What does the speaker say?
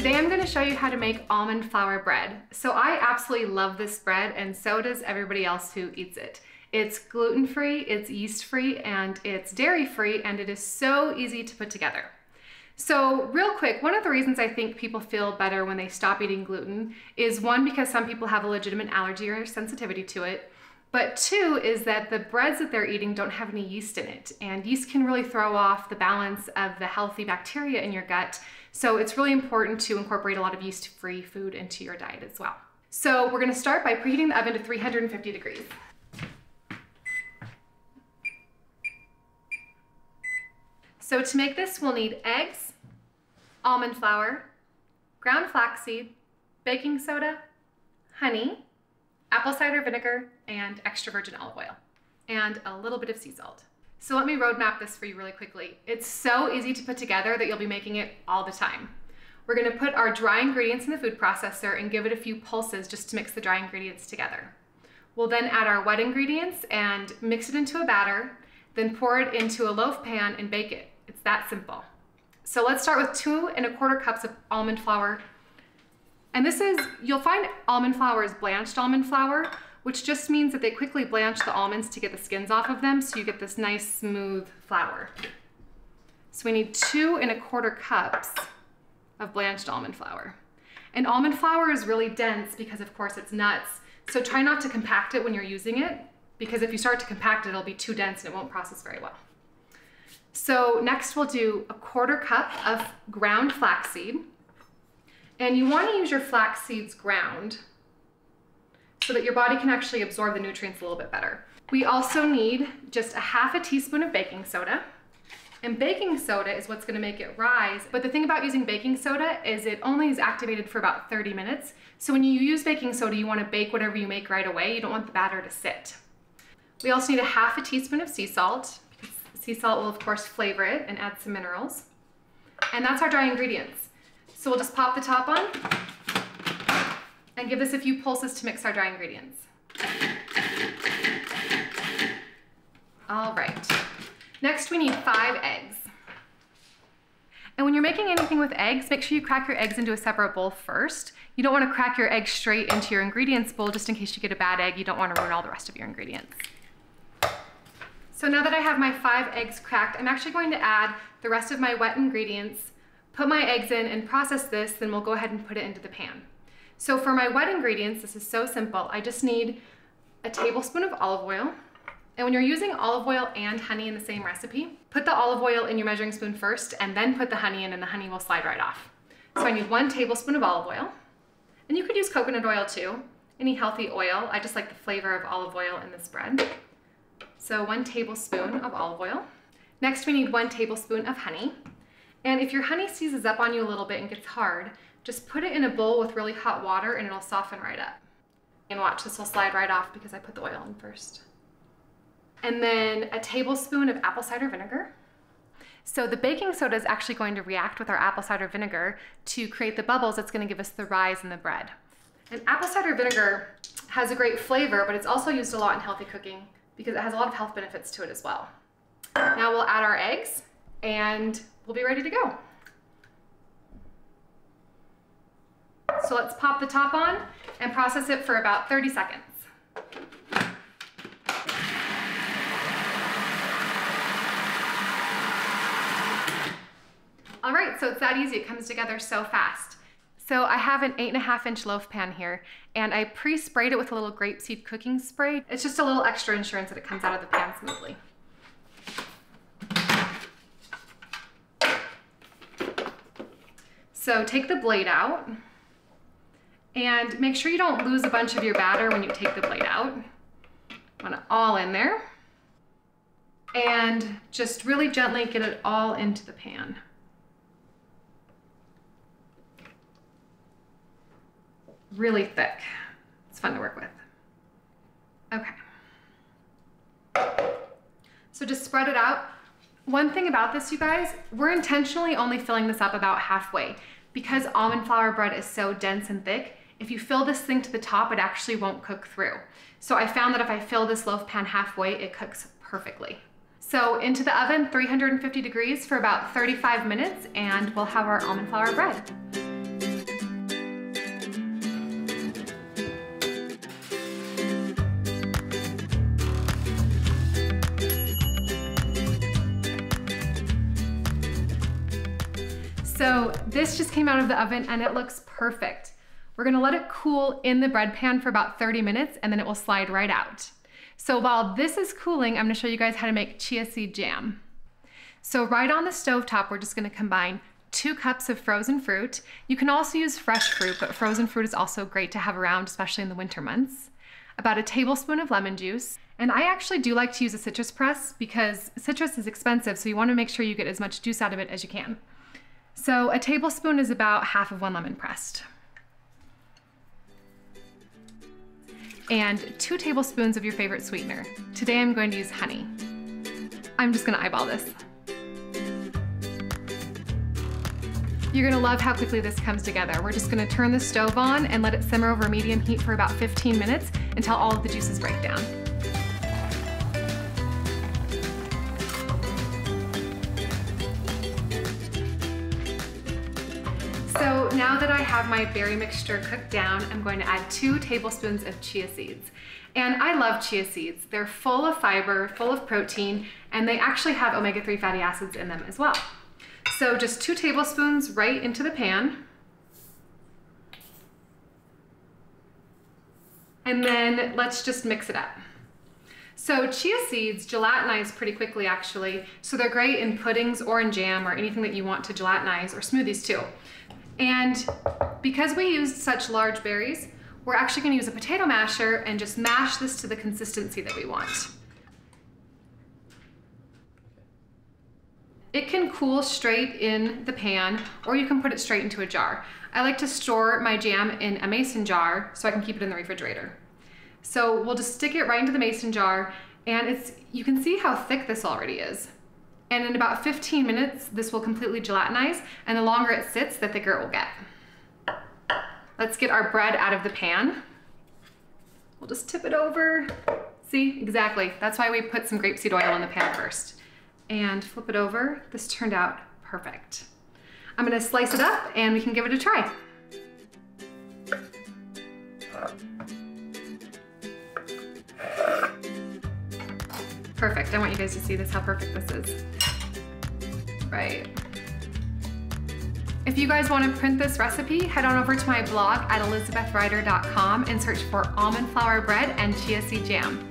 Today I'm going to show you how to make almond flour bread. So I absolutely love this bread, and so does everybody else who eats it. It's gluten-free, it's yeast-free, and it's dairy-free, and it is so easy to put together. So real quick, one of the reasons I think people feel better when they stop eating gluten is one, because some people have a legitimate allergy or sensitivity to it, but two is that the breads that they're eating don't have any yeast in it, and yeast can really throw off the balance of the healthy bacteria in your gut. So it's really important to incorporate a lot of yeast-free food into your diet as well. So we're gonna start by preheating the oven to 350 degrees. So to make this, we'll need eggs, almond flour, ground flaxseed, baking soda, honey, apple cider vinegar, and extra virgin olive oil, and a little bit of sea salt. So let me roadmap this for you really quickly. It's so easy to put together that you'll be making it all the time. We're gonna put our dry ingredients in the food processor and give it a few pulses just to mix the dry ingredients together. We'll then add our wet ingredients and mix it into a batter, then pour it into a loaf pan and bake it. It's that simple. So let's start with 2 1/4 cups of almond flour. And this is, you'll find almond flour is blanched almond flour, which just means that they quickly blanch the almonds to get the skins off of them, so you get this nice smooth flour. So we need 2 1/4 cups of blanched almond flour. And almond flour is really dense because of course it's nuts, so try not to compact it when you're using it, because if you start to compact it, it'll be too dense and it won't process very well. So next we'll do 1/4 cup of ground flaxseed. And you want to use your flax seeds ground so that your body can actually absorb the nutrients a little bit better. We also need just a 1/2 teaspoon of baking soda. And baking soda is what's going to make it rise. But the thing about using baking soda is it only is activated for about 30 minutes. So when you use baking soda, you want to bake whatever you make right away. You don't want the batter to sit. We also need a 1/2 teaspoon of sea salt. Sea salt will of course flavor it and add some minerals. And that's our dry ingredients. So we'll just pop the top on and give this a few pulses to mix our dry ingredients. All right. Next we need 5 eggs. And when you're making anything with eggs, make sure you crack your eggs into a separate bowl first. You don't want to crack your eggs straight into your ingredients bowl just in case you get a bad egg. You don't want to ruin all the rest of your ingredients. So now that I have my 5 eggs cracked, I'm actually going to add the rest of my wet ingredients, put my eggs in and process this, then we'll go ahead and put it into the pan. So for my wet ingredients, this is so simple. I just need a tablespoon of olive oil. And when you're using olive oil and honey in the same recipe, put the olive oil in your measuring spoon first and then put the honey in, and the honey will slide right off. So I need 1 tablespoon of olive oil. And you could use coconut oil too, any healthy oil. I just like the flavor of olive oil in this bread. So 1 tablespoon of olive oil. Next we need 1 tablespoon of honey. And if your honey seizes up on you a little bit and gets hard, just put it in a bowl with really hot water and it'll soften right up. And watch, this will slide right off because I put the oil in first. And then a tablespoon of apple cider vinegar. So the baking soda is actually going to react with our apple cider vinegar to create the bubbles that's going to give us the rise in the bread. And apple cider vinegar has a great flavor, but it's also used a lot in healthy cooking because it has a lot of health benefits to it as well. Now we'll add our eggs and we'll be ready to go. So let's pop the top on and process it for about 30 seconds. All right, so it's that easy. It comes together so fast. So I have an 8.5 inch loaf pan here, and I pre-sprayed it with a little grapeseed cooking spray. It's just a little extra insurance that it comes out of the pan smoothly. So take the blade out and make sure you don't lose a bunch of your batter when you take the blade out. Want it all in there. And just really gently get it all into the pan. Really thick. It's fun to work with. Okay. So just spread it out. One thing about this, you guys, we're intentionally only filling this up about halfway. Because almond flour bread is so dense and thick, if you fill this thing to the top, it actually won't cook through. So I found that if I fill this loaf pan halfway, it cooks perfectly. So into the oven, 350 degrees for about 35 minutes, and we'll have our almond flour bread. So this just came out of the oven and it looks perfect. We're gonna let it cool in the bread pan for about 30 minutes and then it will slide right out. So while this is cooling, I'm gonna show you guys how to make chia seed jam. So right on the stovetop, we're just gonna combine 2 cups of frozen fruit. You can also use fresh fruit, but frozen fruit is also great to have around, especially in the winter months. About 1 tablespoon of lemon juice. And I actually do like to use a citrus press because citrus is expensive, so you wanna make sure you get as much juice out of it as you can. So 1 tablespoon is about half of 1 lemon pressed. And 2 tablespoons of your favorite sweetener. Today I'm going to use honey. I'm just gonna eyeball this. You're gonna love how quickly this comes together. We're just gonna turn the stove on and let it simmer over medium heat for about 15 minutes until all of the juices break down. So now that I have my berry mixture cooked down, I'm going to add 2 tablespoons of chia seeds. And I love chia seeds. They're full of fiber, full of protein, and they actually have omega-3 fatty acids in them as well. So just 2 tablespoons right into the pan. And then let's just mix it up. So chia seeds gelatinize pretty quickly actually, so they're great in puddings or in jam or anything that you want to gelatinize, or smoothies too. And because we used such large berries, we're actually gonna use a potato masher and just mash this to the consistency that we want. It can cool straight in the pan, or you can put it straight into a jar. I like to store my jam in a mason jar so I can keep it in the refrigerator. So we'll just stick it right into the mason jar, and you can see how thick this already is. And in about 15 minutes, this will completely gelatinize, and the longer it sits, the thicker it will get. Let's get our bread out of the pan. We'll just tip it over. See, exactly. That's why we put some grapeseed oil in the pan first. And flip it over. This turned out perfect. I'm gonna slice it up and we can give it a try. Perfect. I want you guys to see this, how perfect this is. Right. If you guys want to print this recipe, head on over to my blog at elizabethrider.com and search for almond flour bread and chia seed jam.